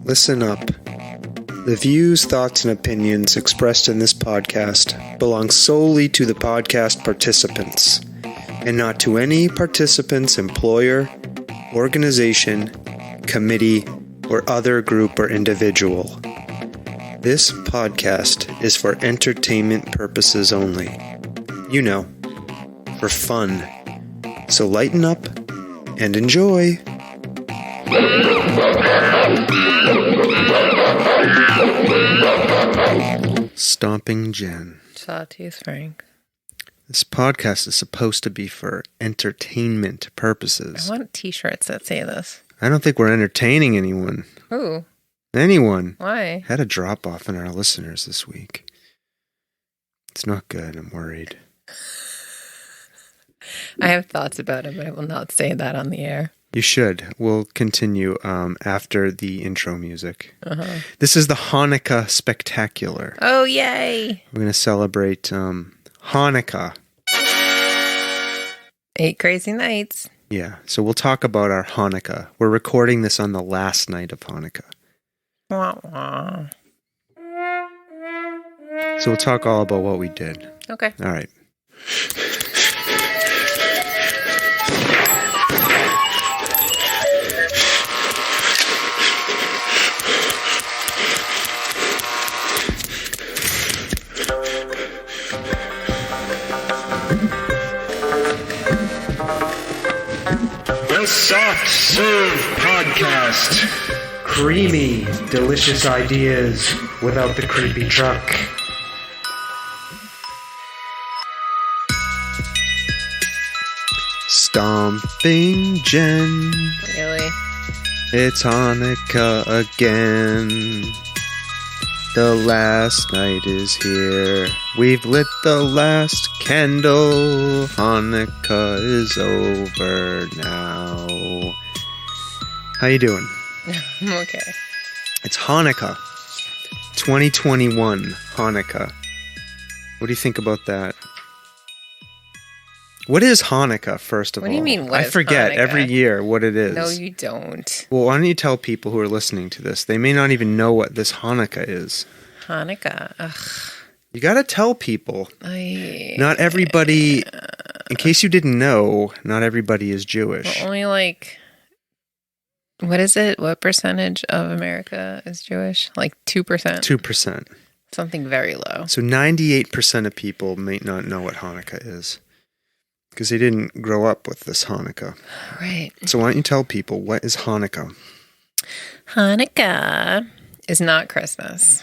Listen up. The views, thoughts, and opinions expressed in this podcast belong solely to the podcast participants, and not to any participant's employer, organization, committee, or other group or individual. This podcast is for entertainment purposes only. You know, for fun. So lighten up and enjoy. Stomping Jen. Sawtooth Frank. This podcast is supposed to be for entertainment purposes. I want t-shirts that say this. I don't think we're entertaining anyone. Who? Anyone. Why? Had a drop off in our listeners this week. It's not good. I'm worried. I have thoughts about it, but I will not say that on the air. You should. We'll continue after the intro music. Uh-huh. This is the Hanukkah Spectacular. Oh, yay! We're going to celebrate Hanukkah. 8 crazy nights. Yeah, so we'll talk about our Hanukkah. We're recording this on the last night of Hanukkah. Wah, wah. So we'll talk all about what we did. Okay. All right. The Soft Serve Podcast. Creamy, delicious ideas without the creepy truck. Stomping Jen. Really? It's Hanukkah again. The last night is here. We've lit the last candle. Hanukkah is over now. How you doing? I'm okay. It's Hanukkah. 2021 Hanukkah. What do you think about that? What is Hanukkah, first of all? What do you mean, what I is forget Hanukkah? every year what it is. No, you don't. Well, why don't you tell people who are listening to this? They may not even know what this Hanukkah is. Hanukkah. Ugh. You gotta tell people. Not everybody, in case you didn't know, not everybody is Jewish. Well, only like, what is it? What percentage of America is Jewish? Like 2%? 2%. Something very low. So 98% of people may not know what Hanukkah is. Because they didn't grow up with this Hanukkah. Right. So why don't you tell people, what is Hanukkah? Hanukkah is not Christmas.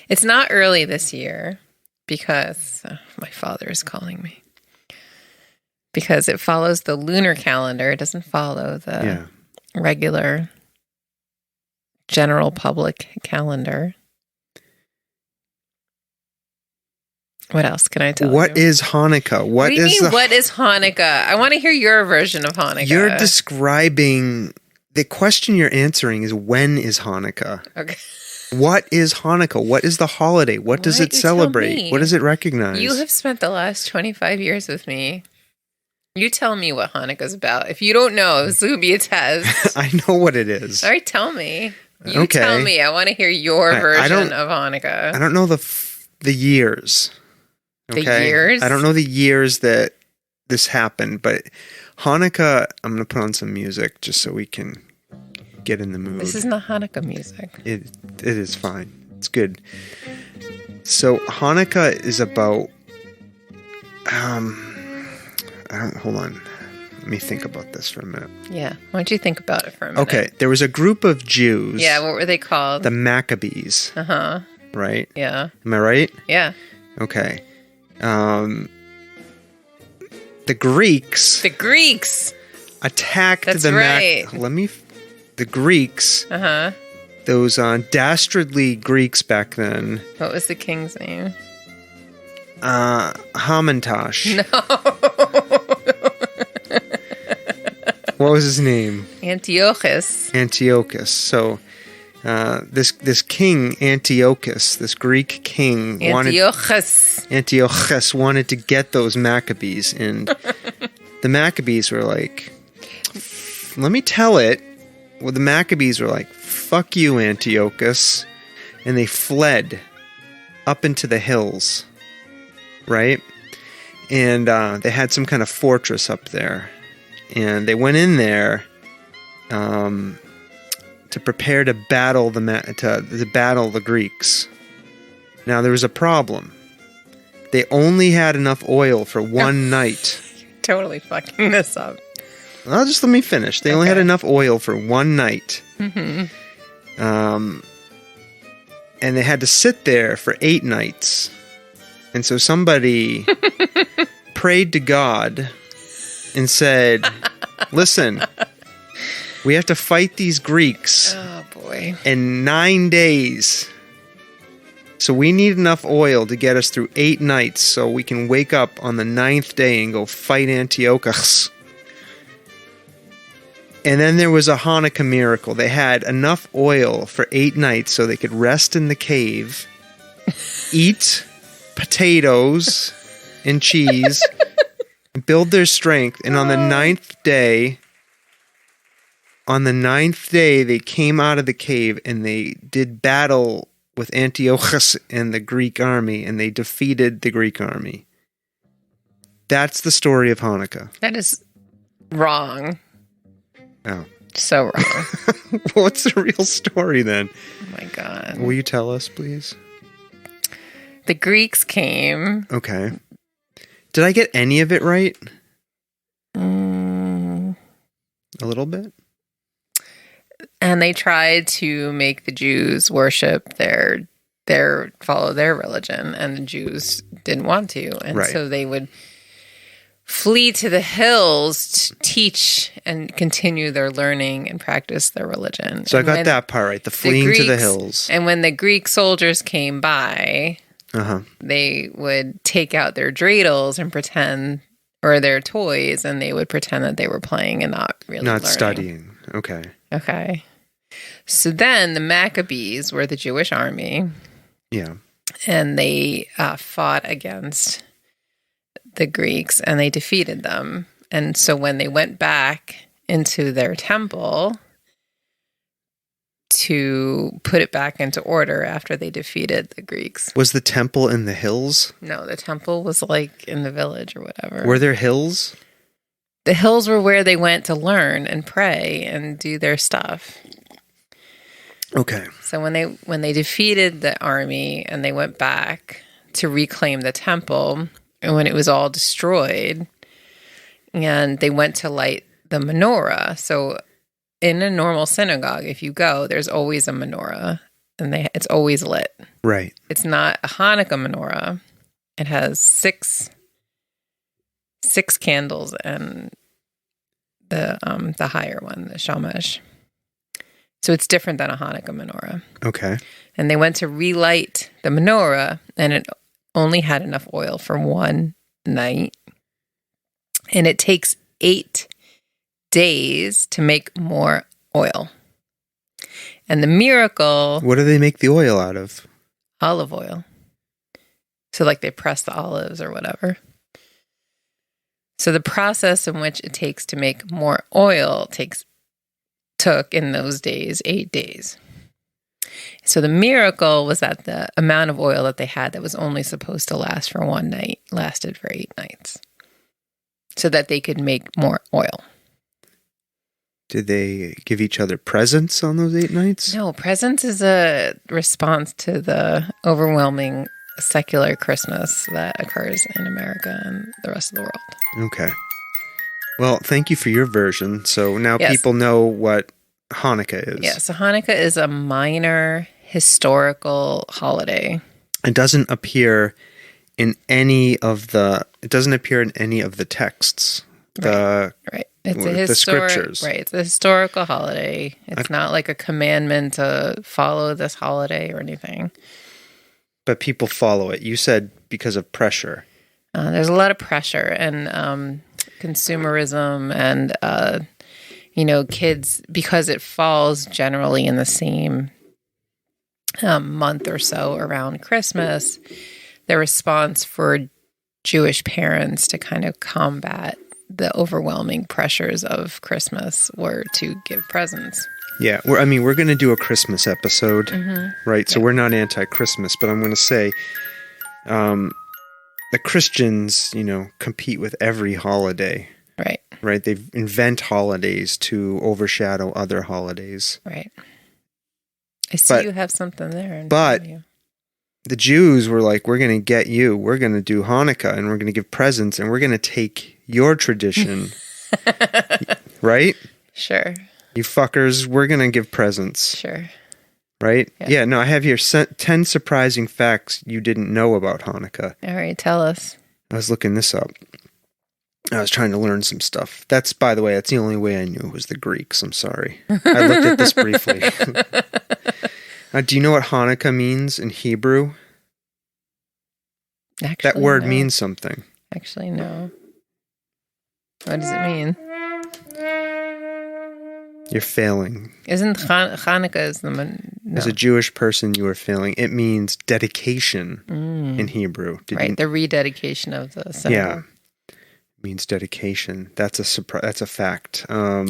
It's not early this year because my father is calling me. Because it follows the lunar calendar. It doesn't follow the regular general public calendar. What else can I tell you? What is Hanukkah? What do you mean, what is Hanukkah? I want to hear your version of Hanukkah. You're describing... The question you're answering is, when is Hanukkah? Okay. What is Hanukkah? What is the holiday? What does it celebrate? What does it recognize? You have spent the last 25 years with me. You tell me what Hanukkah's about. If you don't know, this will be a test. I know what it is. All right, tell me. You tell me. I want to hear your version of Hanukkah. I don't know the years. Okay? The years? I don't know the years that this happened, but Hanukkah, I'm going to put on some music just so we can get in the mood. This is not Hanukkah music. It is fine. It's good. So Hanukkah is about hold on. Let me think about this for a minute. Yeah. Why don't you think about it for a minute? Okay. There was a group of Jews. Yeah, what were they called? The Maccabees. Uh-huh. Right? Yeah. Am I right? Yeah. Okay. The Greeks. The Greeks attacked That's the right. the Greeks. Uh-huh. Those dastardly Greeks back then. What was the king's name? Hamantash. No. What was his name? Antiochus. So this king Antiochus, this Greek king, Antiochus wanted to get those Maccabees, and the Maccabees were like, let me tell it. Well, the Maccabees were like, fuck you, Antiochus. And they fled up into the hills, right? And they had some kind of fortress up there. And they went in there to prepare to battle the Greeks. Now, there was a problem. They only had enough oil for one night. You're totally fucking this up. Well, just let me finish. They only had enough oil for one night. Mm-hmm. And they had to sit there for 8 nights. And so somebody prayed to God and said, listen, we have to fight these Greeks in 9 days. So we need enough oil to get us through 8 nights so we can wake up on the 9th day and go fight Antiochus. And then there was a Hanukkah miracle. They had enough oil for 8 nights so they could rest in the cave, eat potatoes and cheese, build their strength. And on the 9th day, they came out of the cave and they did battle with Antiochus and the Greek army, and they defeated the Greek army. That's the story of Hanukkah. That is wrong. Oh. So wrong. What's the real story then? Oh my God. Will you tell us, please? The Greeks came. Okay. Did I get any of it right? A little bit? And they tried to make the Jews worship follow their religion, and the Jews didn't want to. And so they would flee to the hills to teach and continue their learning and practice their religion. So I got that part right, the fleeing to the hills. And when the Greek soldiers came by, they would take out their dreidels and pretend, or their toys, and they would pretend that they were playing and not really learning. Studying. Okay. So then the Maccabees were the Jewish army. Yeah. And they fought against the Greeks, and they defeated them. And so when they went back into their temple to put it back into order after they defeated the Greeks. Was the temple in the hills? No, the temple was like in the village or whatever. Were there hills? The hills were where they went to learn and pray and do their stuff. Okay. So when they defeated the army and they went back to reclaim the temple, and when it was all destroyed, and they went to light the menorah. So in a normal synagogue, if you go, there's always a menorah, and it's always lit. Right. It's not a Hanukkah menorah. It has six candles, and the higher one, the shamash. So it's different than a Hanukkah menorah. Okay. And they went to relight the menorah, and it only had enough oil for one night. And it takes 8 days to make more oil. And the miracle... What do they make the oil out of? Olive oil. So like they press the olives or whatever. So the process in which it takes to make more oil took in those days 8 days. So the miracle was that the amount of oil that they had that was only supposed to last for one night lasted for 8 nights. So that they could make more oil. Did they give each other presents on those 8 nights? No, presents is a response to the overwhelming secular Christmas that occurs in America and the rest of the world. Okay. Well, thank you for your version. So now people know what Hanukkah is. Yeah, so Hanukkah is a minor historical holiday. It doesn't appear in any of the texts. Right. It's the scriptures. Right. It's a historical holiday. It's not like a commandment to follow this holiday or anything. But people follow it. You said because of pressure. There's a lot of pressure and consumerism and, kids, because it falls generally in the same month or so around Christmas, the response for Jewish parents to kind of combat the overwhelming pressures of Christmas were to give presents. Yeah, we're going to do a Christmas episode, right? So we're not anti-Christmas, but I'm going to say the Christians, compete with every holiday. Right. Right? They invent holidays to overshadow other holidays. Right. I see you have something there. But the Jews were like, we're going to get you. We're going to do Hanukkah, and we're going to give presents, and we're going to take your tradition. Right? Sure. You fuckers, we're going to give presents. Sure. Right? Yeah, no, I have here 10 surprising facts you didn't know about Hanukkah. All right, tell us. I was looking this up. I was trying to learn some stuff. By the way, that's the only way I knew it was the Greeks. I'm sorry. I looked at this briefly. Do you know what Hanukkah means in Hebrew? Actually, that word means something. Actually, no. What does it mean? You're failing. Isn't Hanukkah no. As a Jewish person, you are failing. It means dedication in Hebrew. The rededication of the symbol. Yeah. It means dedication. That's a fact.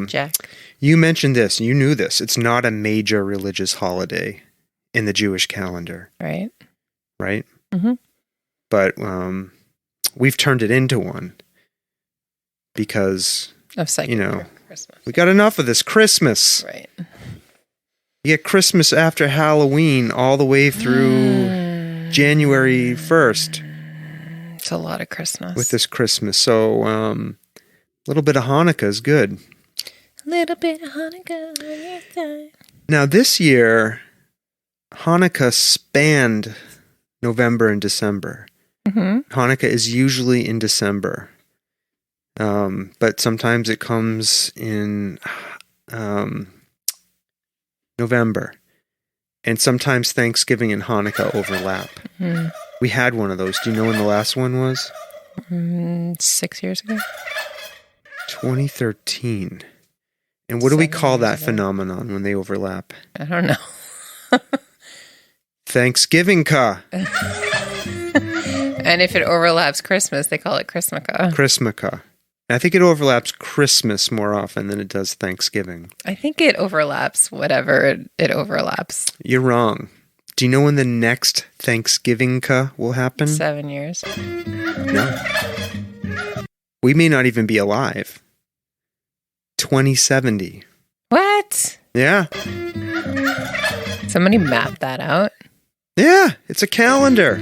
Jack. You mentioned this. You knew this. It's not a major religious holiday in the Jewish calendar. Right. Right? Mm-hmm. But we've turned it into one because of secular Christmas. We got enough of this Christmas. Right. You get Christmas after Halloween all the way through January 1st. It's a lot of Christmas. With this Christmas. So a little bit of Hanukkah is good. A little bit of Hanukkah on your side. Now this year, Hanukkah spanned November and December. Mm-hmm. Hanukkah is usually in December. But sometimes it comes in November. And sometimes Thanksgiving and Hanukkah overlap. Mm-hmm. We had one of those. Do you know when the last one was? 6 years ago. 2013. And what do we call that phenomenon when they overlap? I don't know. Thanksgiving-ka. And if it overlaps Christmas, they call it Christmaka. Christmaka. I think it overlaps Christmas more often than it does Thanksgiving. I think it overlaps whatever it overlaps. You're wrong. Do you know when the next Thanksgiving-ka will happen? 7 years. No. We may not even be alive. 2070. What? Yeah. Somebody mapped that out. Yeah, it's a calendar.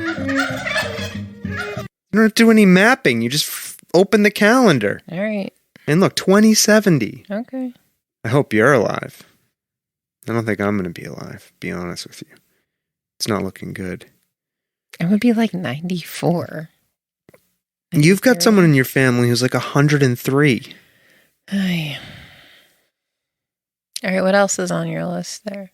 You don't do any mapping. You just open the calendar. All right. And look, 2070. Okay. I hope you're alive. I don't think I'm going to be alive, to be honest with you. It's not looking good. It would be like 94. You've got someone in your family who's like 103. Ay. All right, what else is on your list there?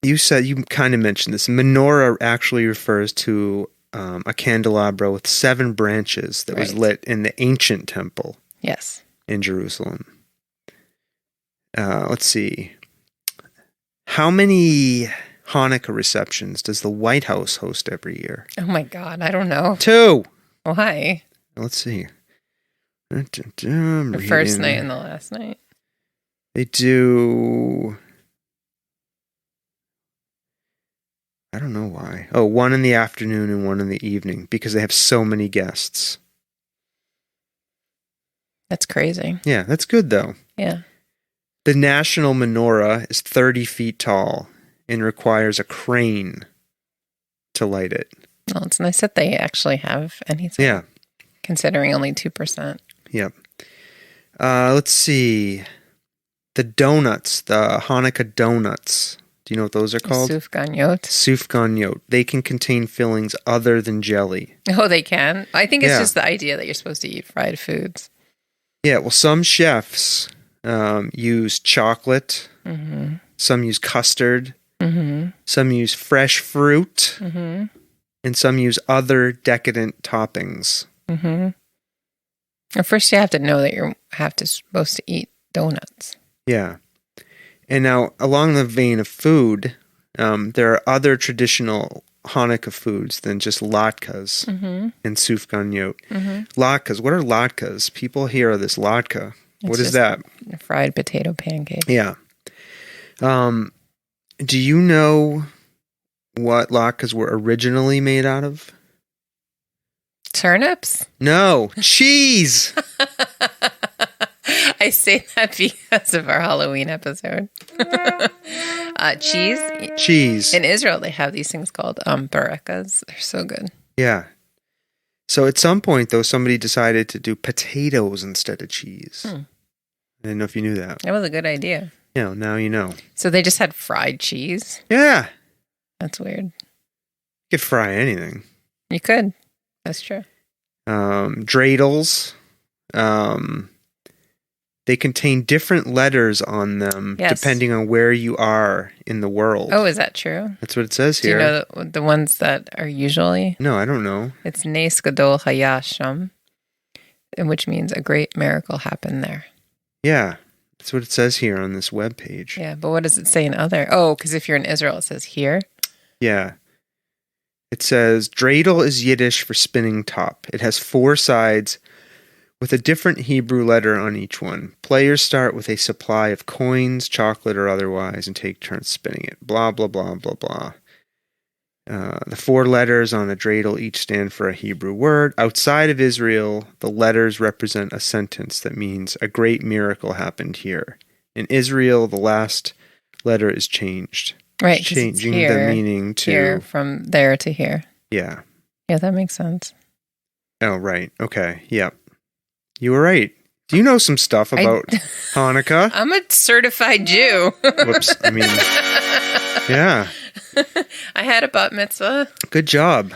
You kind of mentioned this. Menorah actually refers to a candelabra with 7 branches that was lit in the ancient temple. Yes. In Jerusalem. Let's see. How many Hanukkah receptions does the White House host every year? Oh my God, I don't know. 2. Why? Let's see. The first night and the last night. They do... I don't know why. Oh, 1 in the afternoon and 1 in the evening because they have so many guests. That's crazy. Yeah, that's good though. Yeah. The national menorah is 30 feet tall and requires a crane to light it. Well, it's nice that they actually have anything. Yeah. Considering only 2%. Yep. Let's see. The donuts, the Hanukkah donuts. Do you know what those are called? Sufganiyot. Sufganiyot. They can contain fillings other than jelly. Oh, they can? I think it's just the idea that you're supposed to eat fried foods. Yeah, well, some chefs use chocolate. Mm-hmm. Some use custard. Mm-hmm. Some use fresh fruit. Mm-hmm. And some use other decadent toppings. Mm-hmm. Well, first you have to know that you're supposed to eat donuts. Yeah. And now, along the vein of food, there are other traditional Hanukkah foods than just latkes and sufganiyot. Latkes. What are latkes? People hear of this latke. What is that? A fried potato pancake. Yeah. Do you know what latkes were originally made out of? Turnips? No, cheese. I say that because of our Halloween episode. Cheese? Cheese. In Israel, they have these things called barakas. They're so good. Yeah. So at some point, though, somebody decided to do potatoes instead of cheese. I didn't know if you knew that. That was a good idea. Yeah, now you know. So they just had fried cheese? Yeah. That's weird. You could fry anything. You could. That's true. Dreidels. They contain different letters on them depending on where you are in the world. Oh, is that true? That's what it says here. Do you know the ones that are usually? No, I don't know. It's Nes Gadol Hayasham, which means a great miracle happened there. Yeah, that's what it says here on this webpage. Yeah, but what does it say in other? Oh, because if you're in Israel, it says here. Yeah. It says, dreidel is Yiddish for spinning top. It has 4 sides with a different Hebrew letter on each one. Players start with a supply of coins, chocolate or otherwise, and take turns spinning it. Blah, blah, blah, blah, blah. The 4 letters on a dreidel each stand for a Hebrew word. Outside of Israel, the letters represent a sentence that means a great miracle happened here. In Israel, the last letter is changed. Right, changing here, the meaning to... Here, from there to here. Yeah. Yeah, that makes sense. Oh, right. Okay. Yep. You were right. Do you know some stuff about Hanukkah? I'm a certified Jew. Whoops. I mean, yeah. I had a bat mitzvah. Good job.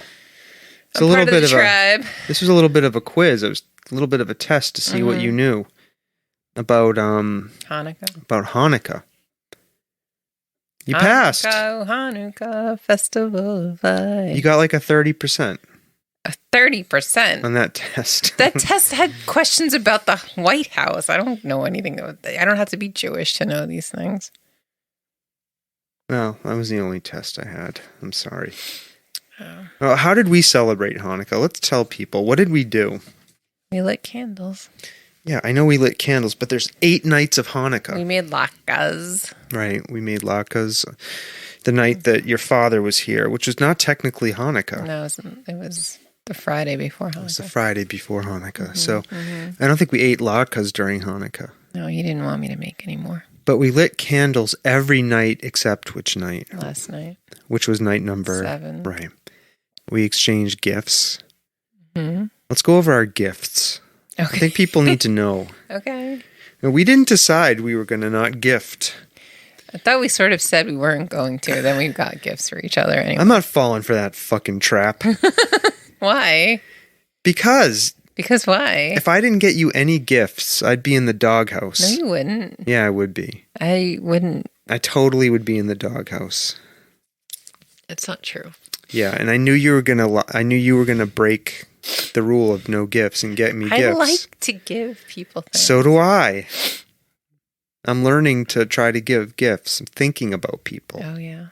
It's I'm a little bit of tribe. This was a little bit of a quiz. It was a little bit of a test to see what you knew about Hanukkah. About Hanukkah. You passed. Hanukkah festival of light. You got like a 30%. A 30% on that test. That test had questions about the White House. I don't know anything. I don't have to be Jewish to know these things. Well, that was the only test I had. I'm sorry. Oh. Well, how did we celebrate Hanukkah? Let's tell people. What did we do? We lit candles. Yeah, I know we lit candles, but there's 8 nights of Hanukkah. We made latkes. Right, we made latkes the night that your father was here, which was not technically Hanukkah. No, it was the Friday before Hanukkah. It was the Friday before Hanukkah. So I don't think we ate latkes during Hanukkah. No, you didn't want me to make any more. But we lit candles every night except which night? Last night. Which was night number 7. Right. We exchanged gifts. Let's go over our gifts. Okay. I think people need to know. Okay. Now, we didn't decide we were going to not gift. I thought we sort of said we weren't going to. Then we got gifts for each other anyway. I'm not falling for that fucking trap. Why? Because why? If I didn't get you any gifts, I'd be in the doghouse. No, you wouldn't. Yeah, I would be. I wouldn't. I totally would be in the doghouse. It's not true. Yeah, and I knew you were gonna break the rule of no gifts and get me gifts. I like to give people things. So do I. I'm learning to try to give gifts. I'm thinking about people. Oh, yeah.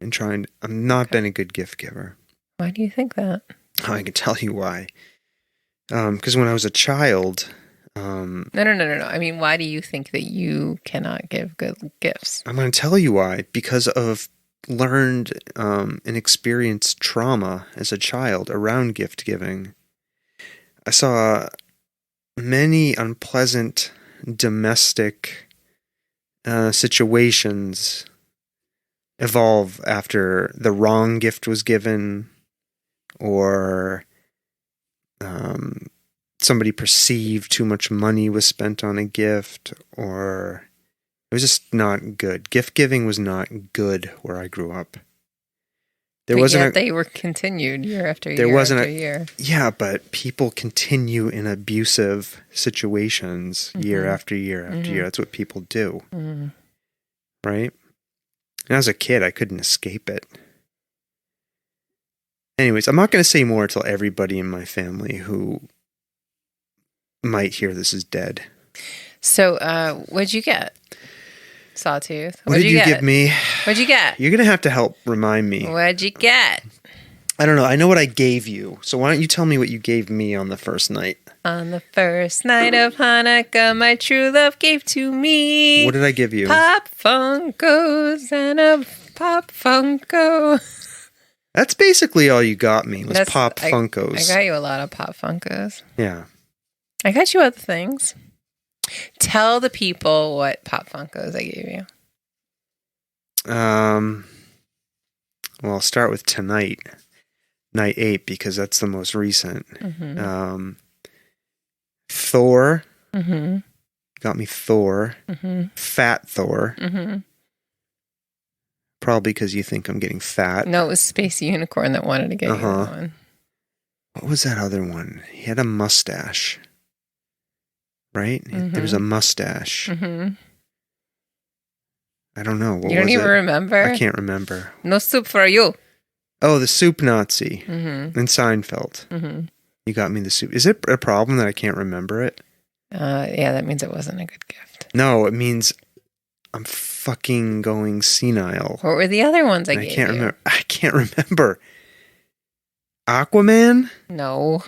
And I'm not been a good gift giver. Why do you think that? Oh, I can tell you why. Because when I was a child... No. I mean, why do you think that you cannot give good gifts? I'm going to tell you why. Because of learned and experienced trauma as a child around gift giving. I saw many unpleasant domestic situations evolve after the wrong gift was given, or somebody perceived too much money was spent on a gift, or it was just not good. Gift giving was not good where I grew up. They were continued year after year after year. Yeah, but people continue in abusive situations year after year after year. That's what people do. Right? And as a kid, I couldn't escape it. Anyways, I'm not going to say more until everybody in my family who might hear this is dead. So, what'd you get? Sawtooth. What did you give me? What'd you get? You're going to have to help remind me. What'd you get? I don't know. I know what I gave you. So why don't you tell me what you gave me on the first night? On the first night of Hanukkah, my true love gave to me. What did I give you? Pop Funkos and a Pop Funko. That's basically all you got me was Pop Funkos. I got you a lot of Pop Funkos. Yeah. I got you other things. Tell the people what Pop Funkos I gave you. Well, I'll start with tonight. Night 8, because that's the most recent. Mm-hmm. Thor. Mm-hmm. Got me Thor. Mm-hmm. Fat Thor. Mm-hmm. Probably because you think I'm getting fat. No, it was Space Unicorn that wanted to get you that one. What was that other one? He had a mustache. Right? Mm-hmm. There was a mustache. Mm-hmm. I don't know. What you don't was even it? remember? I can't remember. No soup for you. Oh, the soup Nazi. Mm-hmm. And Seinfeld. Mm-hmm. You got me the soup. Is it a problem that I can't remember it? Yeah, that means it wasn't a good gift. No, it means I'm fucking going senile. What were the other ones I gave you? Remember. I can't remember. Aquaman? No.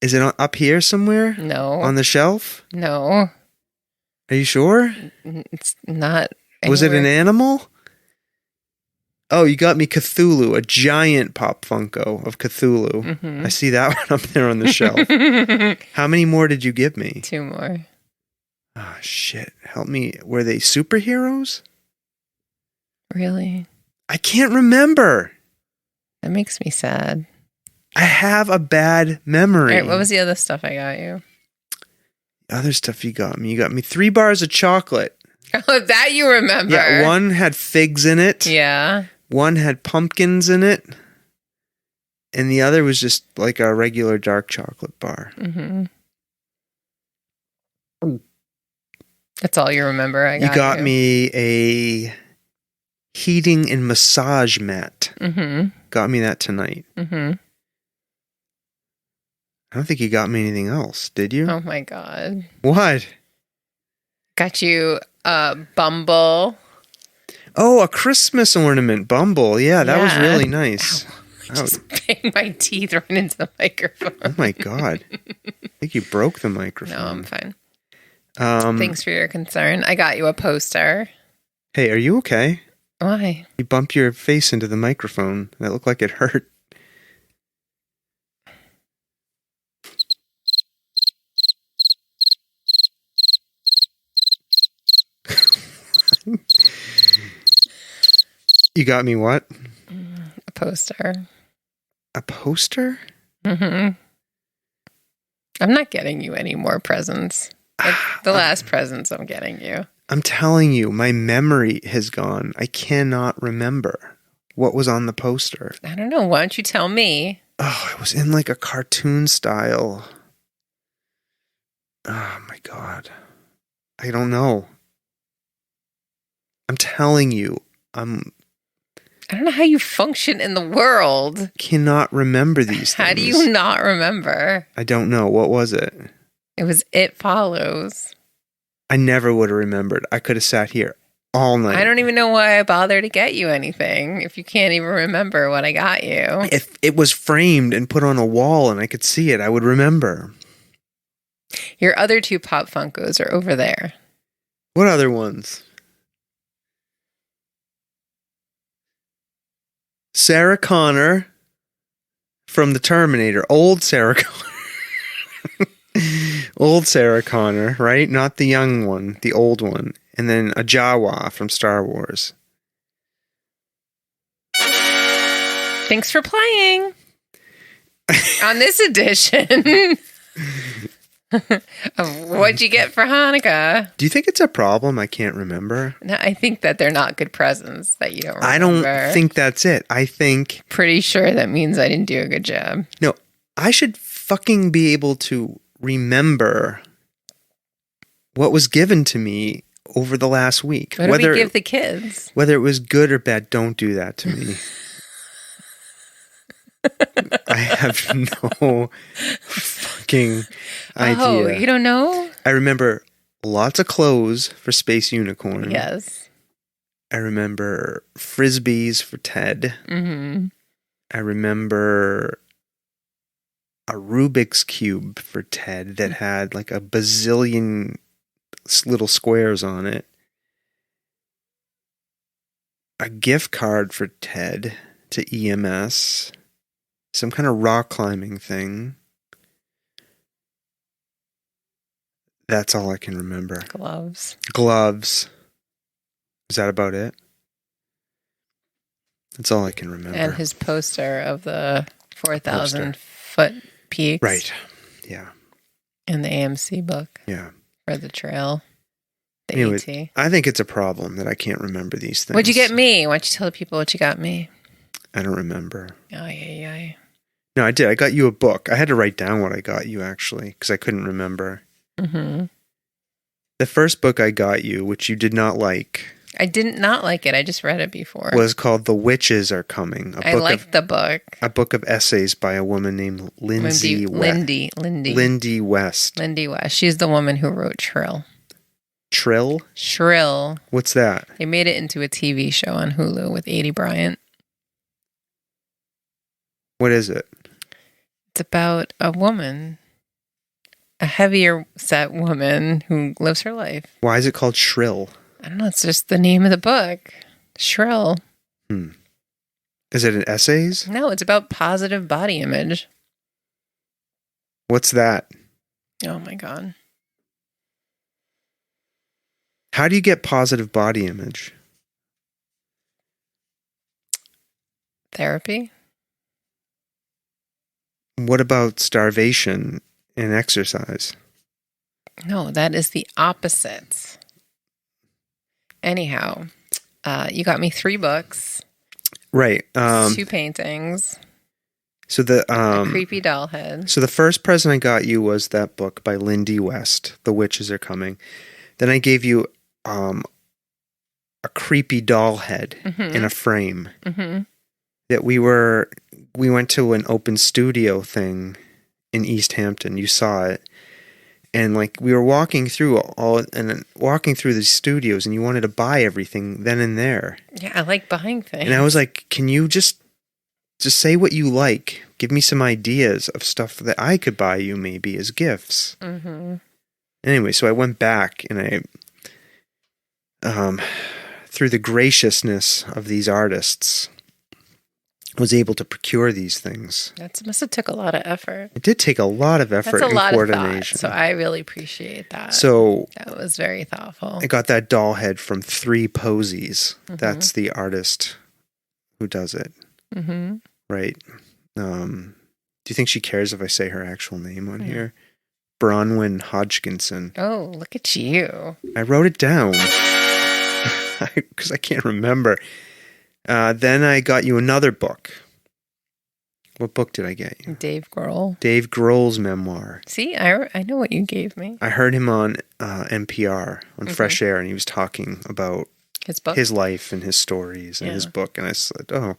Is it up here somewhere? No. On the shelf? No. Are you sure? It's not. Was it an animal? Oh, you got me Cthulhu, a giant Pop Funko of Cthulhu. Mm-hmm. I see that one up there on the shelf. How many more did you give me? 2 more. Oh, shit. Help me. Were they superheroes? Really? I can't remember. That makes me sad. I have a bad memory. All right, what was the other stuff I got you? Other stuff you got me. You got me 3 bars of chocolate. Oh, that you remember. Yeah, one had figs in it. Yeah. One had pumpkins in it. And the other was just like a regular dark chocolate bar. Mm-hmm. That's all you remember. You got me a heating and massage mat. Mm-hmm. Got me that tonight. Mm-hmm. I don't think you got me anything else, did you? Oh my God. What? Got you a Bumble. Oh, a Christmas ornament, Bumble. Yeah, that was really nice. Ow. I just banged my teeth right into the microphone. Oh my God. I think you broke the microphone. No, I'm fine. Thanks for your concern. I got you a poster. Hey, are you okay? Why? You bumped your face into the microphone. That looked like it hurt. You got me what? A poster. A poster? Mm-hmm. I'm not getting you any more presents. Like the last presents I'm getting you. I'm telling you, my memory has gone. I cannot remember what was on the poster. I don't know. Why don't you tell me? Oh, it was in like a cartoon style. Oh my God. I don't know. I'm telling you, I don't know how you function in the world. Cannot remember these things. How do you not remember? I don't know. What was it? It was It Follows. I never would have remembered. I could have sat here all night. I don't even know why I bothered to get you anything if you can't even remember what I got you. If it was framed and put on a wall and I could see it, I would remember. Your other 2 Pop Funkos are over there. What other ones? Sarah Connor from the Terminator. Old Sarah Connor. Old Sarah Connor, right? Not the young one, the old one. And then a Jawa from Star Wars. Thanks for playing on this edition of What'd You Get for Hanukkah. Do you think it's a problem I can't remember? No, I think that they're not good presents that you don't remember. I don't think that's it. I think... Pretty sure that means I didn't do a good job. No, I should fucking be able to remember what was given to me over the last week. What did we give the kids? Whether it was good or bad, don't do that to me. I have no fucking idea. Oh, you don't know? I remember lots of clothes for Space Unicorn. Yes. I remember Frisbees for Ted. Mm-hmm. I remember a Rubik's Cube for Ted that had like a bazillion little squares on it. A gift card for Ted to EMS. Some kind of rock climbing thing. That's all I can remember. Gloves. Is that about it? That's all I can remember. And his poster of the 4,000 foot peaks. Right. Yeah. And the AMC book. Yeah. For the trail. The anyway, AT. I think it's a problem that I can't remember these things. What'd you get me? Why don't you tell the people what you got me? I don't remember. Ay. No, I did. I got you a book. I had to write down what I got you, actually, because I couldn't remember. Mm-hmm. The first book I got you, which you did not like. I did not like it. I just read it before. Was called The Witches Are Coming. I liked the book. A book of essays by a woman named Lindy West. Lindy West. She's the woman who wrote Shrill. Shrill. What's that? They made it into a TV show on Hulu with Adie Bryant. What is it? It's about a woman, a heavier set woman who lives her life. Why is it called Shrill? I don't know. It's just the name of the book. Shrill. Is it an essays? No, it's about positive body image. What's that? Oh my God. How do you get positive body image? Therapy. What about starvation and exercise? No, that is the opposite. Anyhow, you got me 3 books. Right. 2 paintings. So a creepy doll head. So the first present I got you was that book by Lindy West, The Witches Are Coming. Then I gave you a creepy doll head in a frame. Mm-hmm. That we went to an open studio thing in East Hampton. You saw it. And like we were walking through the studios, and you wanted to buy everything then and there. Yeah, I like buying things. And I was like, "Can you just say what you like? Give me some ideas of stuff that I could buy you maybe as gifts." Mm-hmm. Anyway, so I went back and I, through the graciousness of these artists, was able to procure these things. That must have took a lot of effort. It did take a lot of effort and coordination. Of thought, so I really appreciate that. So that was very thoughtful. I got that doll head from 3 Posies. Mm-hmm. That's the artist who does it. Mm-hmm. Right. Do you think she cares if I say her actual name on here? Bronwyn Hodgkinson. Oh, look at you. I wrote it down because I can't remember. Then I got you another book. What book did I get you? Dave Grohl. Dave Grohl's memoir. See, I know what you gave me. I heard him on NPR, on Fresh Air, and he was talking about his book, his life and his stories and his book. And I said, oh,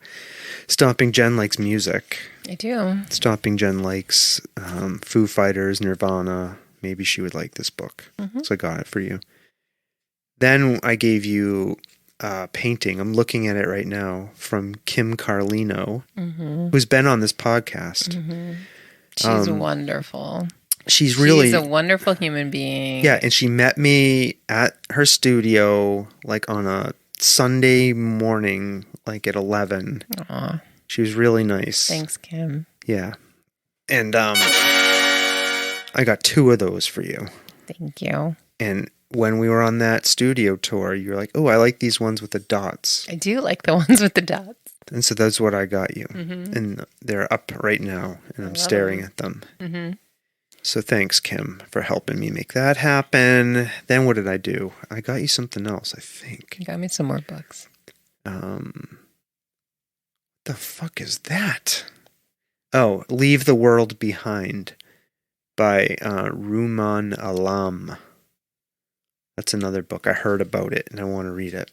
Stomping Jen likes music. I do. Stomping Jen likes Foo Fighters, Nirvana. Maybe she would like this book. Mm-hmm. So I got it for you. Then I gave you painting. I'm looking at it right now from Kim Carlino, who's been on this podcast. Mm-hmm. She's wonderful. She's a wonderful human being. Yeah, and she met me at her studio like on a Sunday morning, like at 11. Aww. She was really nice. Thanks, Kim. Yeah. And I got 2 of those for you. Thank you. And when we were on that studio tour, you were like, oh, I like these ones with the dots. I do like the ones with the dots. And so that's what I got you. Mm-hmm. And they're up right now, and I'm staring at them. Mm-hmm. So thanks, Kim, for helping me make that happen. Then what did I do? I got you something else, I think. You got me some more books. What the fuck is that? Oh, Leave the World Behind by Ruman Alam. That's another book. I heard about it, and I want to read it.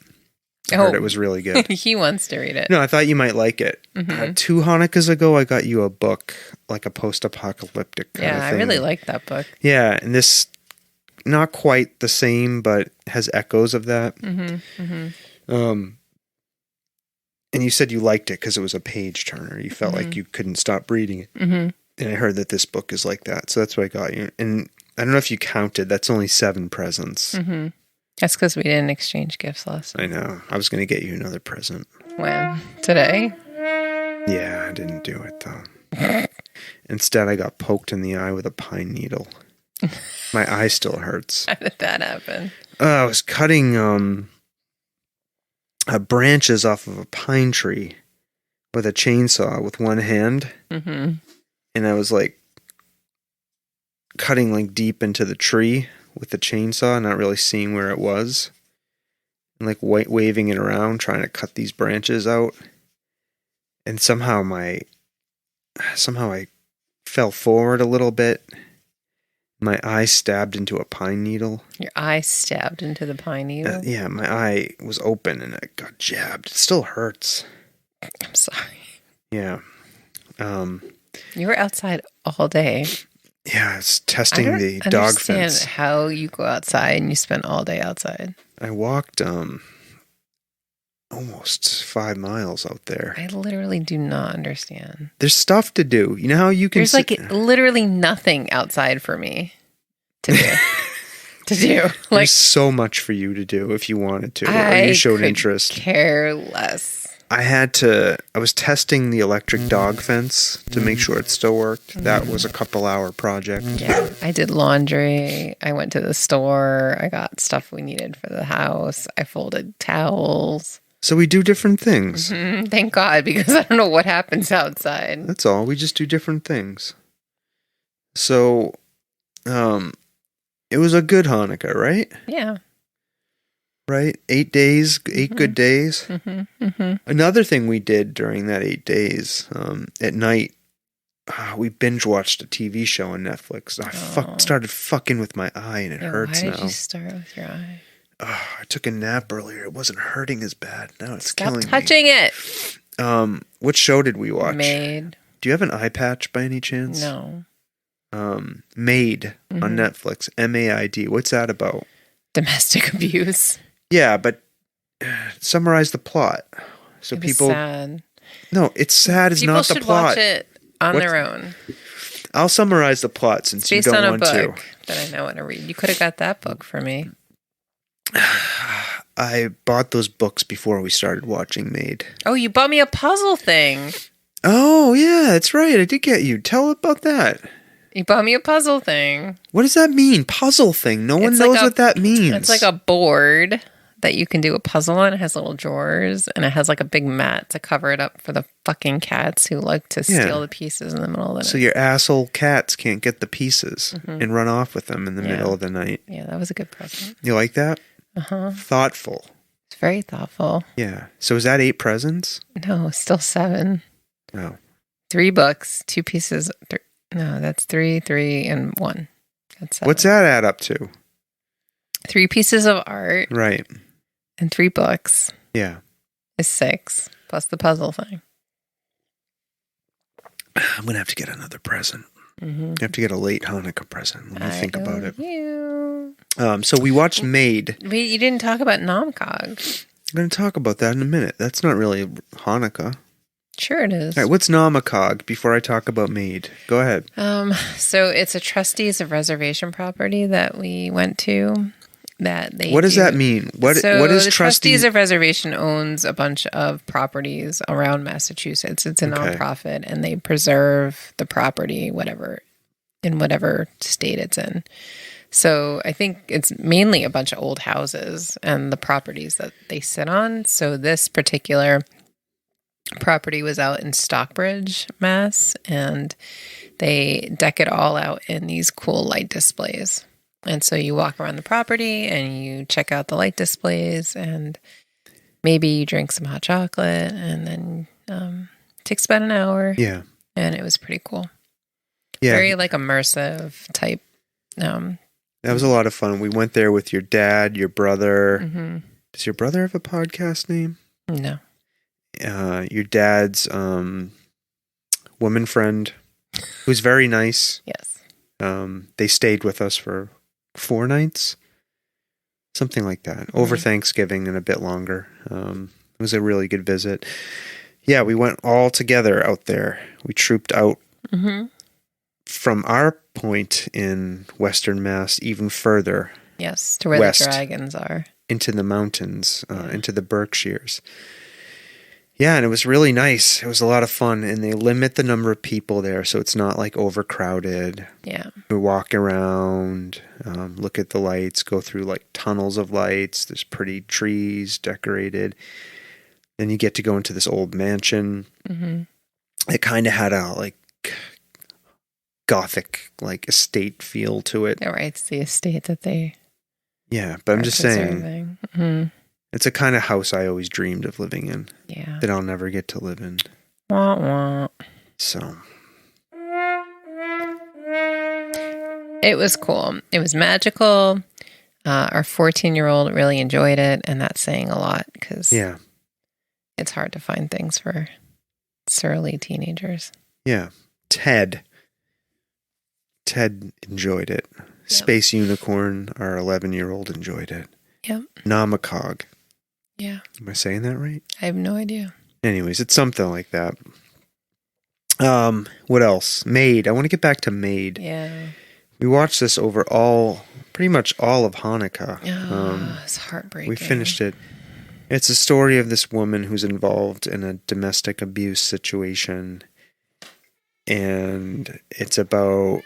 I heard it was really good. He wants to read it. No, I thought you might like it. Mm-hmm. 2 Hanukkahs ago, I got you a book, like a post-apocalyptic kind of thing. Yeah, I really like that book. Yeah, and this, not quite the same, but has echoes of that. Mm-hmm. Mm-hmm. And you said you liked it because it was a page turner. You felt like you couldn't stop reading it. Mm-hmm. And I heard that this book is like that. So that's what I got you. And I don't know if you counted. That's only 7 presents. Mm-hmm. That's because we didn't exchange gifts last night. I know. I was going to get you another present. When? Today? Yeah, I didn't do it, though. Instead, I got poked in the eye with a pine needle. My eye still hurts. How did that happen? I was cutting branches off of a pine tree with a chainsaw with one hand. Mm-hmm. And I was like cutting like deep into the tree with the chainsaw, not really seeing where it was. And like waving it around, trying to cut these branches out. And somehow I fell forward a little bit. My eye stabbed into a pine needle. Your eye stabbed into the pine needle? Yeah, my eye was open and it got jabbed. It still hurts. I'm sorry. Yeah. You were outside all day. Yeah, it's testing the dog fence. I don't understand how you go outside and you spend all day outside. I walked almost 5 miles out there. I literally do not understand. There's stuff to do. You know how you can... There's like literally nothing outside for me to do. Like, there's so much for you to do if you wanted to, or you showed interest. Care less. I was testing the electric dog fence to make sure it still worked. That was a couple-hour project. Yeah, I did laundry. I went to the store. I got stuff we needed for the house. I folded towels. So we do different things. Mm-hmm. Thank God, because I don't know what happens outside. That's all. We just do different things. So, it was a good Hanukkah, right? Yeah. Right? 8 days, 8 good days. Mm-hmm. Mm-hmm. Another thing we did during that 8 days, at night, we binge watched a TV show on Netflix. I started fucking with my eye and it hurts now. Why did you start with your eye? I took a nap earlier. It wasn't hurting as bad. Now it's killing me. Stop touching it. What show did we watch? Maid. Do you have an eye patch by any chance? No. Maid on Netflix. MAID. What's that about? Domestic abuse. Yeah, but summarize the plot. So it people. Was sad. No, it's sad is not the plot. People should watch it on their own. I'll summarize the plot since you don't want to. Based on a book that I know how to read. You could have got that book for me. I bought those books before we started watching Maid. Oh, you bought me a puzzle thing. Oh, yeah, that's right. I did get you. Tell about that. You bought me a puzzle thing. What does that mean? Puzzle thing? No one knows what that means. It's like a board that you can do a puzzle on. It has little drawers, and it has like a big mat to cover it up for the fucking cats who like to steal the pieces in the middle of the night. So your asshole cats can't get the pieces and run off with them in the middle of the night. Yeah, that was a good present. You like that? Uh-huh. Thoughtful. It's very thoughtful. Yeah. So is that 8 presents? No, still 7. Oh. 3 books, 2 pieces. No, that's 3, 3, and 1. That's 7. What's that add up to? 3 pieces of art. Right. And 3 books. Yeah. Is 6, plus the puzzle thing. I'm going to have to get another present. I have to get a late Hanukkah present. Let me think about it. So we watched Maid. You didn't talk about Namkog. I'm going to talk about that in a minute. That's not really Hanukkah. Sure it is. All right, what's Namkog before I talk about Maid? Go ahead. So it's a trustees of reservation property that we went to. What does that mean? What is the trustees of reservation owns a bunch of properties around Massachusetts. It's a nonprofit, and they preserve the property, in whatever state it's in. So I think it's mainly a bunch of old houses and the properties that they sit on. So this particular property was out in Stockbridge, Mass, and they deck it all out in these cool light displays. And so you walk around the property and you check out the light displays, and maybe you drink some hot chocolate, and then it takes about an hour. Yeah. And it was pretty cool. Yeah. Very like immersive type. That was a lot of fun. We went there with your dad, your brother. Mm-hmm. Does your brother have a podcast name? No. Your dad's woman friend, who's very nice. Yes. They stayed with us for 4 nights, something like that, over Thanksgiving and a bit longer. It was a really good visit. Yeah, we went all together out there. We trooped out from our point in Western Mass even further. Yes, to where west, the dragons are. Into the mountains, into the Berkshires. Yeah, and it was really nice. It was a lot of fun, and they limit the number of people there, so it's not like overcrowded. Yeah. We walk around, look at the lights, go through like tunnels of lights. There's pretty trees decorated. Then you get to go into this old mansion. Mm-hmm. It kind of had a like Gothic like estate feel to it. Oh, right, it's the estate that they. Yeah, but I'm just saying, it's a kind of house I always dreamed of living in. Yeah, that I'll never get to live in. Wah, wah. So. It was cool. It was magical. Our 14-year-old really enjoyed it, and that's saying a lot because it's hard to find things for surly teenagers. Yeah. Ted enjoyed it. Yep. Space Unicorn, our 11-year-old, enjoyed it. Yep. Namacog. Yeah. Am I saying that right? I have no idea. Anyways, it's something like that. What else? Maid. I want to get back to Maid. Yeah. We watched this over pretty much all of Hanukkah. It's heartbreaking. We finished it. It's a story of this woman who's involved in a domestic abuse situation. And it's about,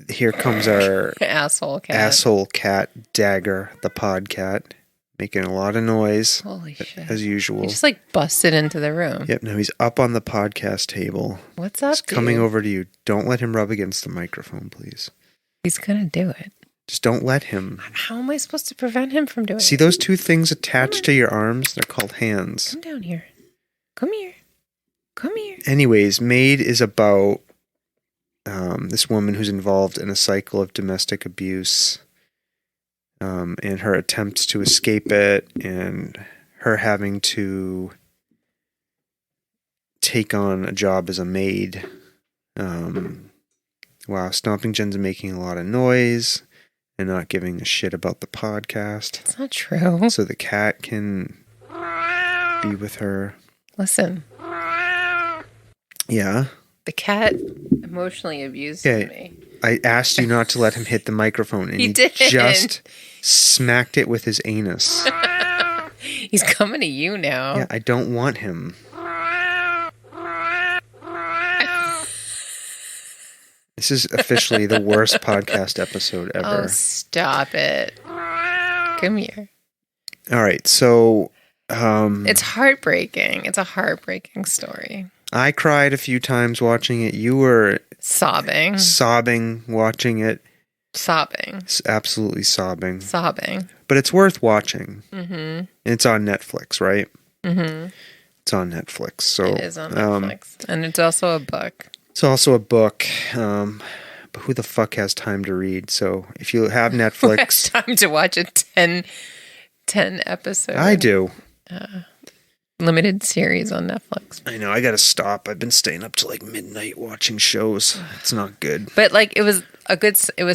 here comes our asshole cat, Dagger, the podcat, making a lot of noise. Holy shit. As usual. He just like busted into the room. Yep, no, he's up on the podcast table. What's up, He's coming over to you. Don't let him rub against the microphone, please. He's going to do it. Just don't let him. How am I supposed to prevent him from doing it? See those two things attached to your arms? They're called hands. Come down here. Come here. Come here. Anyways, Maid is about this woman who's involved in a cycle of domestic abuse and her attempts to escape it and her having to take on a job as a maid. Wow, Stomping Jen's making a lot of noise and not giving a shit about the podcast. It's not true. So the cat can be with her. Listen. Yeah? The cat emotionally abused me. I asked you not to let him hit the microphone, and he just smacked it with his anus. He's coming to you now. Yeah, I don't want him. This is officially the worst podcast episode ever. Oh, stop it. Come here. All right, so... it's heartbreaking. It's a heartbreaking story. I cried a few times watching it. You were... Sobbing watching it. Sobbing. Absolutely sobbing. But it's worth watching. Mm-hmm. It's on Netflix, right? Mm-hmm. It's on Netflix. So it is on Netflix. And it's also a book. It's also a book. But who the fuck has time to read? So if you have Netflix... Who has time to watch a 10 episode? I do. Limited series on Netflix. I know, I gotta stop. I've been staying up till like midnight watching shows. It's not good. But like it was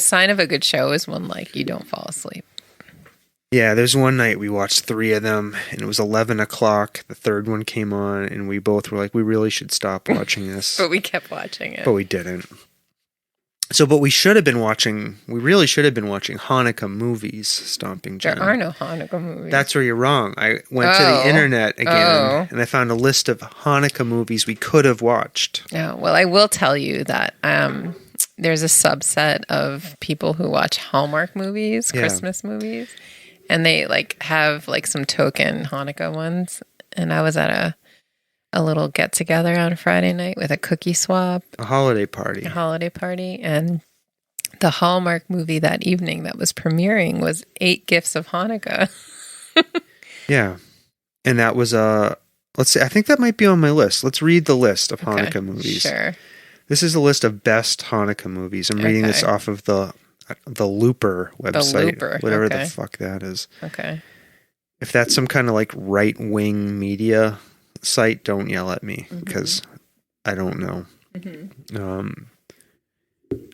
sign of a good show is when like you don't fall asleep. Yeah, there's one night we watched 3 of them and it was 11 o'clock. The third one came on and we both were like, we really should stop watching this. But we kept watching it. But we didn't. So, but we should have been watching, we really should have been watching Hanukkah movies, Stomping Jen. There are no Hanukkah movies. That's where you're wrong. I went to the internet again and I found a list of Hanukkah movies we could have watched. Oh, well, I will tell you that there's a subset of people who watch Hallmark movies, Christmas movies, and they like have like some token Hanukkah ones. And I was at a little get together on Friday night with a cookie swap. A holiday party. And the Hallmark movie that evening that was premiering was 8 Gifts of Hanukkah. Yeah. And that was let's see, I think that might be on my list. Let's read the list of Hanukkah movies. Sure. This is a list of best Hanukkah movies. I'm reading this off of the Looper website. The Looper. Whatever the fuck that is. Okay. If that's some kind of like right-wing media site, don't yell at me because I don't know. Mm-hmm. I'm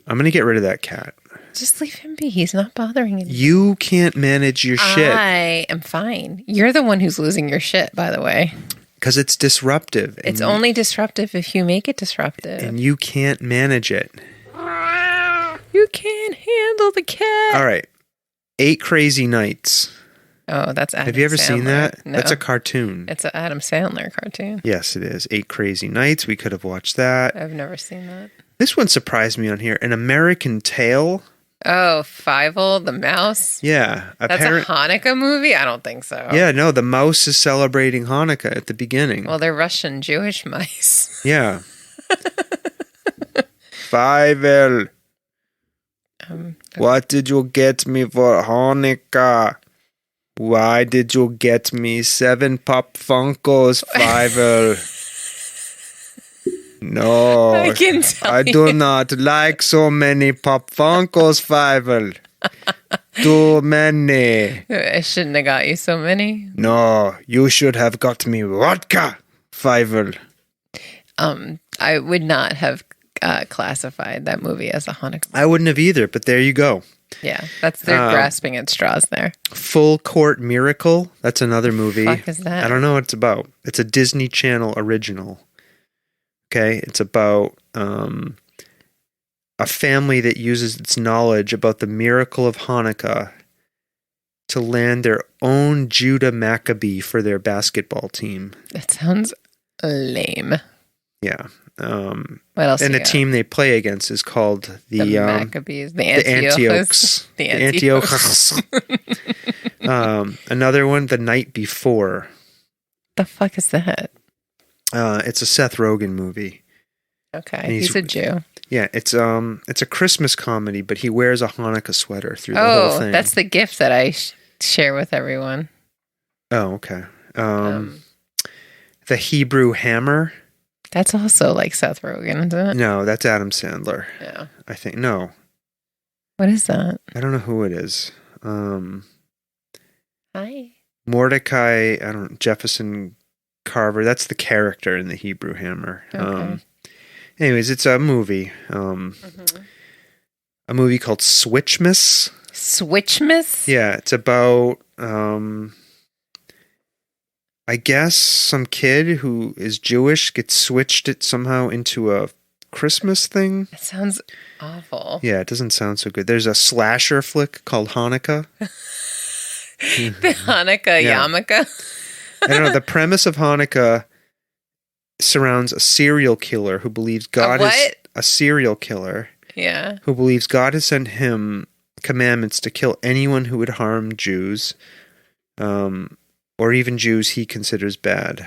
going to get rid of that cat. Just leave him be. He's not bothering anyone. You can't manage your shit. I am fine. You're the one who's losing your shit, by the way. Because it's disruptive. It's only disruptive if you make it disruptive. And you can't manage it. You can't handle the cat. All right. 8 Crazy Nights. Oh, that's Adam Sandler. Have you ever seen that? No. That's a cartoon. It's an Adam Sandler cartoon. Yes, it is. 8 Crazy Nights. We could have watched that. I've never seen that. This one surprised me on here. An American Tale. Oh, Fievel the Mouse? Yeah. That's a Hanukkah movie? I don't think so. Yeah, no, the mouse is celebrating Hanukkah at the beginning. Well, they're Russian Jewish mice. Yeah. Fievel. Okay. What did you get me for Hanukkah? Why did you get me 7 Pop Funkos, Fievel? No, I can tell I do not like so many Pop Funkos, Fievel. Too many. I shouldn't have got you so many. No, you should have got me vodka, Fievel. I would not have classified that movie as a Hanukkah movie. I wouldn't have either, but there you go. Yeah, they're grasping at straws there. Full Court Miracle. That's another movie. What the fuck is that? I don't know what it's about. It's a Disney Channel original. Okay, it's about a family that uses its knowledge about the miracle of Hanukkah to land their own Judah Maccabee for their basketball team. That sounds lame. Yeah. What else? And the team they play against is called the Maccabees, the Antiochs. The Antiochs. Another one, The Night Before. The fuck is that? It's a Seth Rogen movie. Okay, he's a Jew. Yeah, it's a Christmas comedy, but he wears a Hanukkah sweater through the whole thing. Oh, that's the gift that I share with everyone. Oh, okay. The Hebrew Hammer. That's also like Seth Rogen, isn't it? No, that's Adam Sandler. Yeah. I think. No. What is that? I don't know who it is. Hi. Mordecai, Jefferson Carver. That's the character in the Hebrew Hammer. Okay. Anyways, it's a movie. A movie called Switchmas. Switchmas? Yeah, it's about I guess some kid who is Jewish gets switched it somehow into a Christmas thing. That sounds awful. Yeah, it doesn't sound so good. There's a slasher flick called Hanukkah. The Hanukkah yarmulke. I don't know. The premise of Hanukkah surrounds a serial killer who believes God is a serial killer. Yeah. Who believes God has sent him commandments to kill anyone who would harm Jews, or even Jews he considers bad.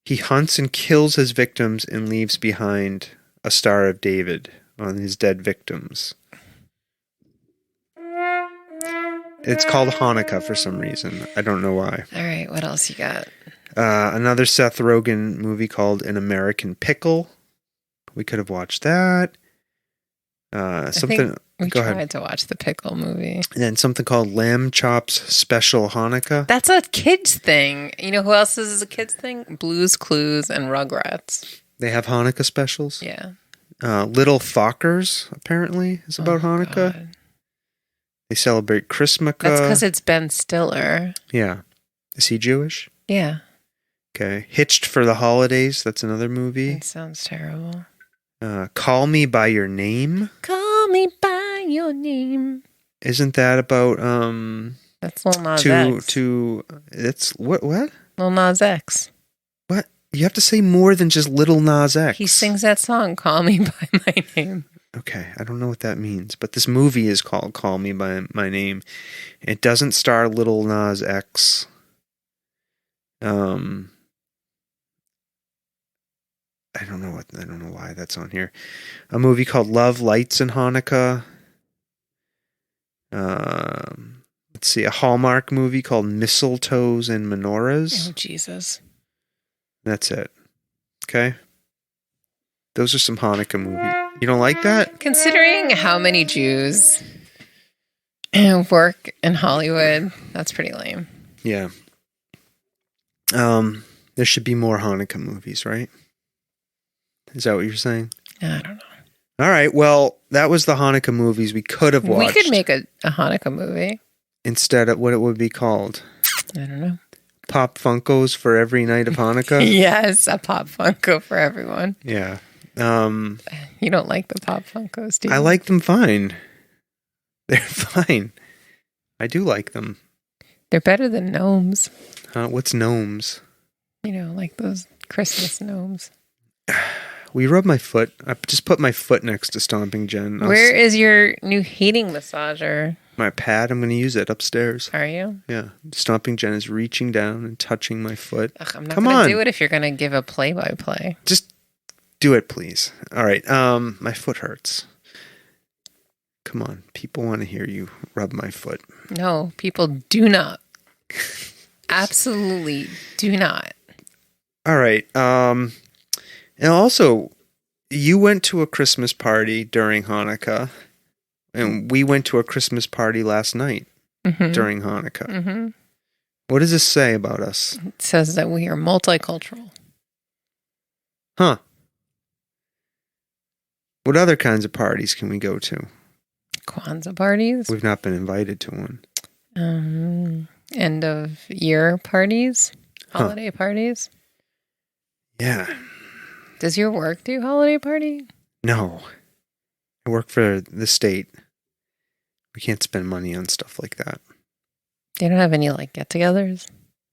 He hunts and kills his victims and leaves behind a Star of David on his dead victims. It's called Hanukkah for some reason. I don't know why. All right, what else you got? Another Seth Rogen movie called An American Pickle. We could have watched that. We tried to watch the pickle movie. And then something called Lamb Chops Special Hanukkah. That's a kid's thing. You know who else is a kid's thing? Blues Clues and Rugrats. They have Hanukkah specials? Yeah. Little Fockers, apparently, is about Hanukkah. God. They celebrate Christmas. That's because it's Ben Stiller. Yeah. Is he Jewish? Yeah. Okay. Hitched for the Holidays. That's another movie. It sounds terrible. Call Me by Your Name. Call me by your name. Isn't that about That's Lil Nas X. It's what? Lil Nas X. What? You have to say more than just Little Nas X. He sings that song, Call Me by My Name. Okay, I don't know what that means, but this movie is called Call Me by My Name. It doesn't star Little Nas X. I don't know why that's on here. A movie called Love, Lights, and Hanukkah. Let's see, a Hallmark movie called Mistletoes and Menorahs. Oh, Jesus. That's it. Okay? Those are some Hanukkah movies. You don't like that? Considering how many Jews work in Hollywood, that's pretty lame. Yeah. There should be more Hanukkah movies, right? Is that what you're saying? I don't know. All right. Well, that was the Hanukkah movies we could have watched. We could make a Hanukkah movie. Instead of what it would be called. I don't know. Pop Funkos for every night of Hanukkah? Yes, a Pop Funko for everyone. Yeah. You don't like the Pop Funkos, do you? I like them fine. They're fine. I do like them. They're better than gnomes. What's gnomes? You know, like those Christmas gnomes. Will you rub my foot? I just put my foot next to Stomping Jen. Where is your new heating massager? My pad, I'm going to use it upstairs. Are you? Yeah. Stomping Jen is reaching down and touching my foot. Ugh, I'm not going to do it if you're going to give a play-by-play. Just do it, please. All right. My foot hurts. Come on. People want to hear you rub my foot. No, people do not. Absolutely do not. All right. And also, you went to a Christmas party during Hanukkah. And we went to a Christmas party last night during Hanukkah. Mm-hmm. What does this say about us? It says that we are multicultural. Huh. What other kinds of parties can we go to? Kwanzaa parties. We've not been invited to one. End of year parties. Holiday parties. Yeah. Does your work do holiday party? No. I work for the state. We can't spend money on stuff like that. They don't have any like get-togethers?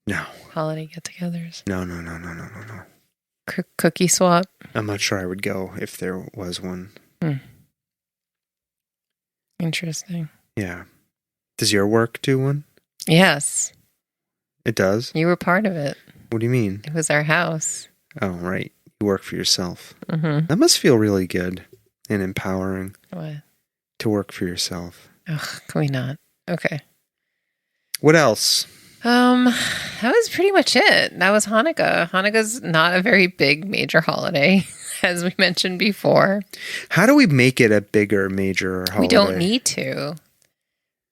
No. Holiday get-togethers? No. Cookie swap? I'm not sure I would go if there was one. Interesting. Yeah. Does your work do one? Yes. It does? You were part of it. What do you mean? It was our house. Oh, right. You work for yourself. Mm-hmm. That must feel really good and empowering. What? To work for yourself. Ugh, can we not? Okay. What else? That was pretty much it. That was Hanukkah. Hanukkah's not a very big major holiday, as we mentioned before. How do we make it a bigger major holiday? We don't need to.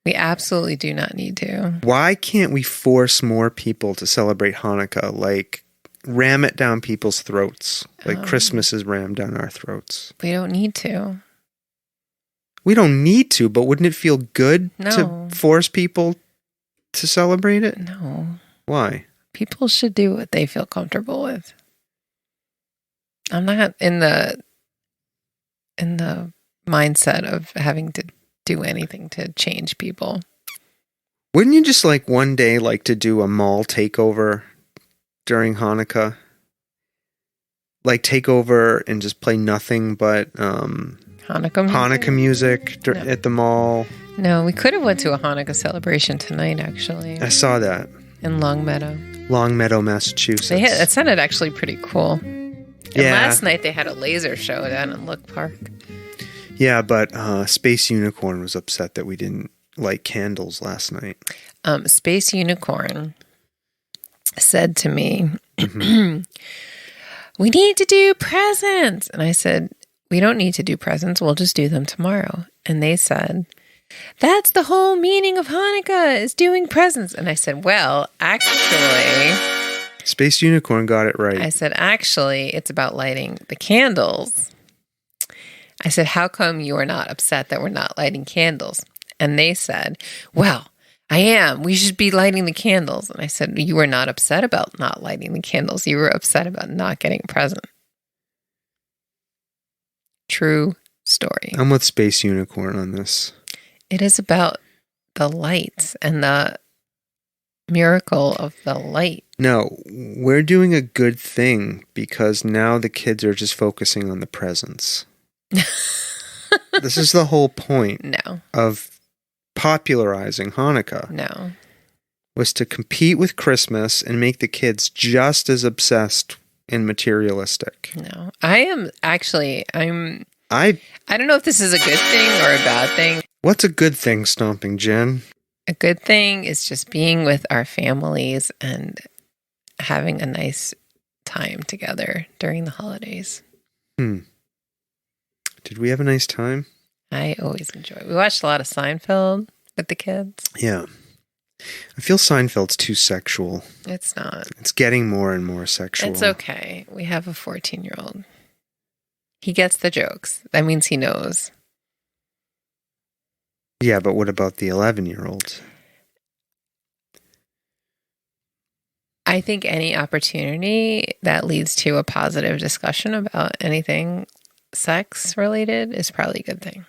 We absolutely do not need to. Why can't we force more people to celebrate Hanukkah? Like, ram it down people's throats. Like Christmas is rammed down our throats. We don't need to. We don't need to, but wouldn't it feel good No. to force people to celebrate it? No. Why? People should do what they feel comfortable with. I'm not in the mindset of having to do anything to change people. Wouldn't you just like one day like to do a mall takeover during Hanukkah? Like take over and just play nothing but Hanukkah music at the mall. No, we could have went to a Hanukkah celebration tonight, actually. I saw that. In Longmeadow. Longmeadow, Massachusetts. It sounded actually pretty cool. And yeah. last night they had a laser show down in Look Park. Yeah, but Space Unicorn was upset that we didn't light candles last night. Space Unicorn said to me, we need to do presents. And I said, we don't need to do presents. We'll just do them tomorrow. And they said, that's the whole meaning of Hanukkah is doing presents. And I said, well, actually... Space Unicorn got it right. I said, actually, it's about lighting the candles. I said, how come you are not upset that we're not lighting candles? And they said, well, I am. We should be lighting the candles. And I said, you were not upset about not lighting the candles. You were upset about not getting a present. True story. I'm with Space Unicorn on this. It is about the lights and the miracle of the light. No, we're doing a good thing because now the kids are just focusing on the presents. This is the whole point of popularizing Hanukkah. No. Was to compete with Christmas and make the kids just as obsessed and materialistic. No. I don't know if this is a good thing or a bad thing. What's a good thing, Stomping Jen? A good thing is just being with our families and having a nice time together during the holidays. Did we have a nice time? I always enjoy it. We watched a lot of Seinfeld with the kids. Yeah. I feel Seinfeld's too sexual. It's not. It's getting more and more sexual. It's okay. We have a 14-year-old. He gets the jokes. That means he knows. Yeah, but what about the 11-year-olds? I think any opportunity that leads to a positive discussion about anything sex related is probably a good thing.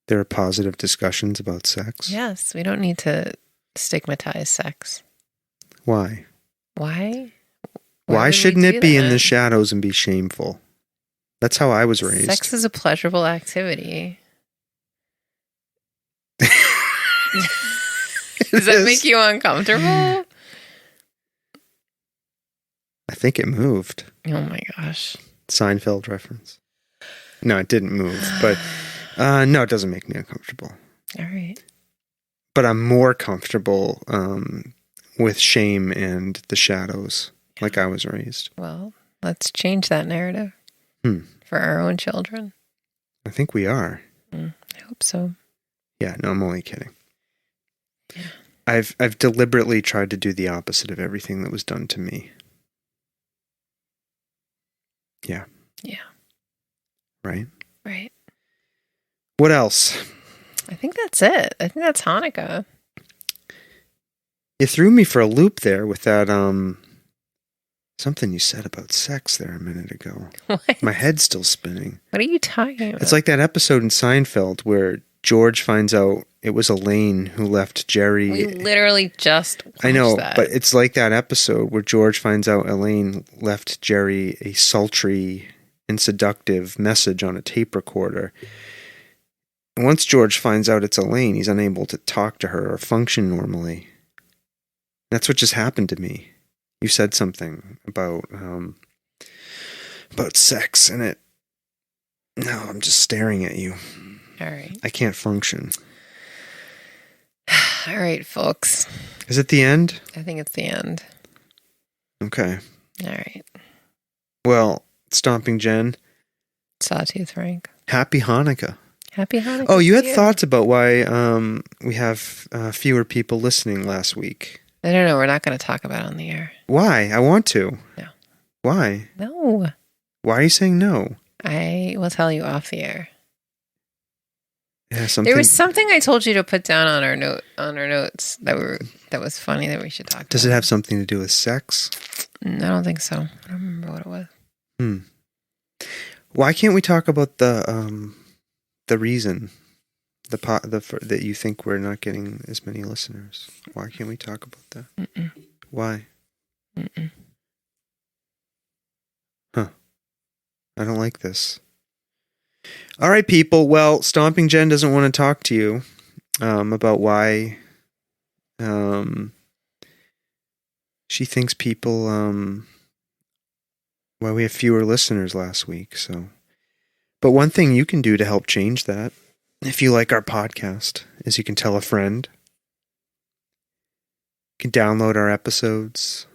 There are positive discussions about sex? Yes, we don't need to stigmatize sex. Why? Why? Why shouldn't it be in the shadows and be shameful? That's how I was raised. Sex is a pleasurable activity. Does that make you uncomfortable? I think it moved. Oh my gosh. Seinfeld reference. No, it didn't move, but no, it doesn't make me uncomfortable. All right. But I'm more comfortable with shame and the shadows, like I was raised. Well, let's change that narrative for our own children. I think we are. I hope so. Yeah, no, I'm only kidding. Yeah. I've deliberately tried to do the opposite of everything that was done to me. Yeah. Yeah. Right? Right. What else? I think that's it. I think that's Hanukkah. You threw me for a loop there with that something you said about sex there a minute ago. What? My head's still spinning. What are you talking about? It's like that episode in Seinfeld where George finds out it was Elaine who left Jerry. We literally just watched I know, that. but it's like that episode where George finds out Elaine left Jerry a sultry and seductive message on a tape recorder. And once George finds out it's Elaine, he's unable to talk to her or function normally. That's what just happened to me. You said something about sex, and it. No, I'm just staring at you. All right. I can't function. All right, folks. Is it the end? I think it's the end. Okay. All right. Well, Stomping Jen. Sawtooth Frank. Happy Hanukkah. Happy Hanukkah. Oh, you had thoughts about why we have fewer people listening last week. I don't know. We're not going to talk about it on the air. Why? I want to. No. Why? No. Why are you saying no? I will tell you off the air. Yeah, something. There was something I told you to put down on our notes that was funny that we should talk about. Does it have something to do with sex? I don't think so. I don't remember what it was. Why can't we talk about the reason that you think we're not getting as many listeners? Why can't we talk about that? Mm-mm. Why? Mm-mm. Huh. I don't like this. All right, people. Well, Stomping Jen doesn't want to talk to you about why she thinks people why we have fewer listeners last week. So, but one thing you can do to help change that, if you like our podcast, is you can tell a friend. You can download our episodes.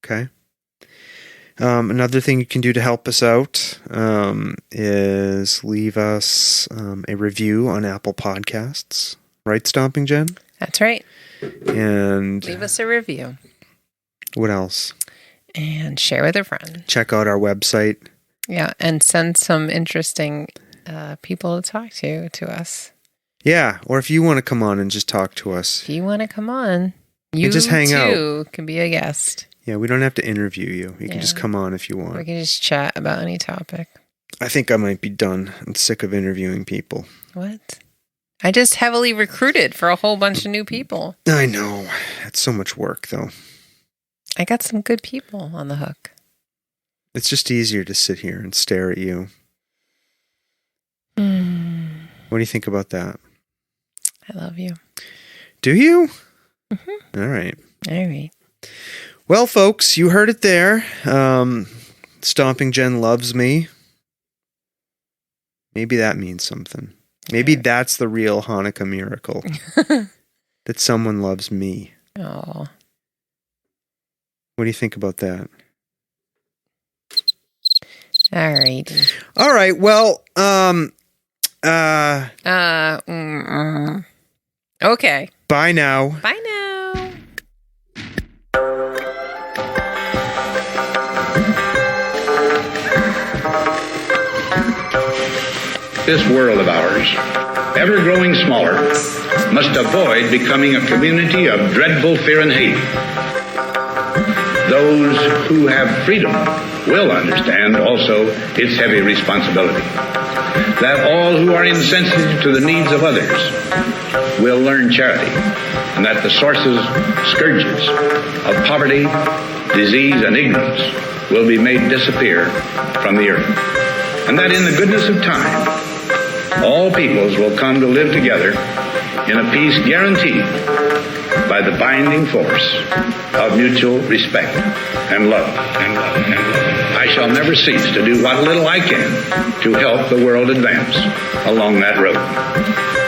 Okay. Another thing you can do to help us out is leave us a review on Apple Podcasts. Right, Stomping Jen? That's right. And leave us a review. What else? And share with a friend. Check out our website. Yeah, and send some interesting people to talk to us. Yeah, or if you want to come on and just talk to us. If you want to come on, you just hang too can be a guest. Yeah, we don't have to interview you. You can just come on if you want. We can just chat about any topic. I think I might be done. I'm sick of interviewing people. What? I just heavily recruited for a whole bunch of new people. I know. It's so much work, though. I got some good people on the hook. It's just easier to sit here and stare at you. What do you think about that? I love you. Do you? Mm-hmm. All right. All right. Well, folks, you heard it there. Stomping Jen loves me. Maybe that means something. Maybe that's the real Hanukkah miracle. That someone loves me. Oh. What do you think about that? All right. All right. Well, okay. Bye now. Bye now. this world of ours, ever growing smaller, must avoid becoming a community of dreadful fear and hate. Those who have freedom will understand also its heavy responsibility. That all who are insensitive to the needs of others will learn charity, and that the sources, scourges of poverty, disease, and ignorance will be made disappear from the earth. And that in the goodness of time, all peoples will come to live together in a peace guaranteed by the binding force of mutual respect and love. I shall never cease to do what little I can to help the world advance along that road.